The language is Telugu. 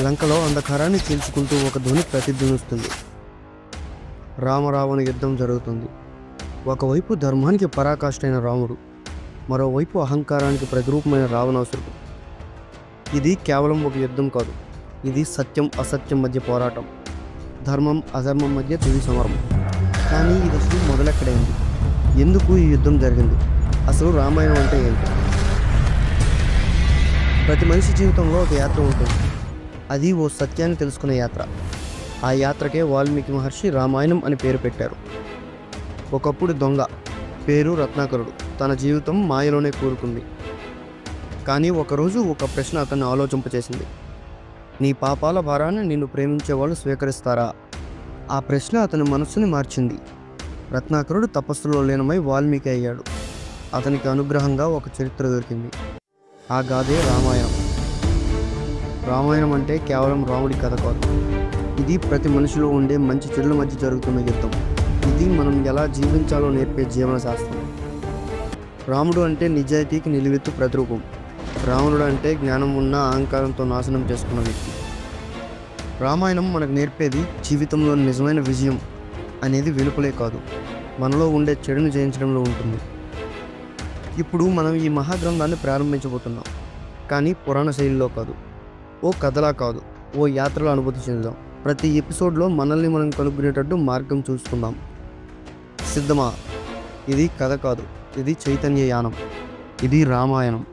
లంకలో అంధకారాన్ని చీల్చుకుంటూ ఒక ధ్వని ప్రతిధ్వనిస్తుంది. రామరావణ యుద్ధం జరుగుతుంది. ఒకవైపు ధర్మానికి పరాకాష్ఠైన రాముడు, మరోవైపు అహంకారానికి ప్రతిరూపమైన రావణాసురుడు. ఇది కేవలం ఒక యుద్ధం కాదు, ఇది సత్యం అసత్యం మధ్య పోరాటం, ధర్మం అధర్మం మధ్య తుది సమరం. కానీ ఇది అసలు మొదలెక్కడైంది? ఎందుకు ఈ యుద్ధం జరిగింది? అసలు రామాయణం అంటే ఏంటి? ప్రతి మనిషి జీవితంలో ఒక యాత్ర ఉంటుంది. అది ఓ సత్యాన్ని తెలుసుకునే యాత్ర. ఆ యాత్రకే వాల్మీకి మహర్షి రామాయణం అని పేరు పెట్టారు. ఒకప్పుడు దొంగ, పేరు రత్నాకరుడు, తన జీవితం మాయలోనే కూరుకుంది. కానీ ఒకరోజు ఒక ప్రశ్న అతన్ని ఆలోచింపచేసింది. నీ పాపాల భారాన్ని నిన్ను ప్రేమించే వాళ్ళు స్వీకరిస్తారా? ఆ ప్రశ్న అతని మనస్సుని మార్చింది. రత్నాకరుడు తపస్సులో లీనమై వాల్మీకి అయ్యాడు. అతనికి అనుగ్రహంగా ఒక చరిత్ర దొరికింది. ఆ గాథే రామాయణం. రామాయణం అంటే కేవలం రాముడి కథ కాదు, ఇది ప్రతి మనిషిలో ఉండే మంచి చెడుల మధ్య జరుగుతున్న యుద్ధం. ఇది మనం ఎలా జీవించాలో నేర్పే జీవన శాస్త్రం. రాముడు అంటే నిజాయితీకి నిలువెత్తు ప్రతిరూపం. రావణుడు అంటే జ్ఞానం ఉన్న అహంకారంతో నాశనం చేసుకున్న వ్యక్తి. రామాయణం మనకు నేర్పేది జీవితంలో నిజమైన విజయం అనేది వెలుపలే కాదు, మనలో ఉండే చెడును జయించడంలో ఉంటుంది. ఇప్పుడు మనం ఈ మహాగ్రంథాన్ని ప్రారంభించబోతున్నాం. కానీ పురాణ శైలిలో కాదు, ఓ కథలా కాదు, ఓ యాత్రలో అనుభూతి చెందుదాం. ప్రతి ఎపిసోడ్లో మనల్ని మనం కనుక్కునేటట్టు మార్గం చూసుకుందాం. సిద్ధమా? ఇది కథ కాదు, ఇది చైతన్య యానం. ఇది రామాయణం.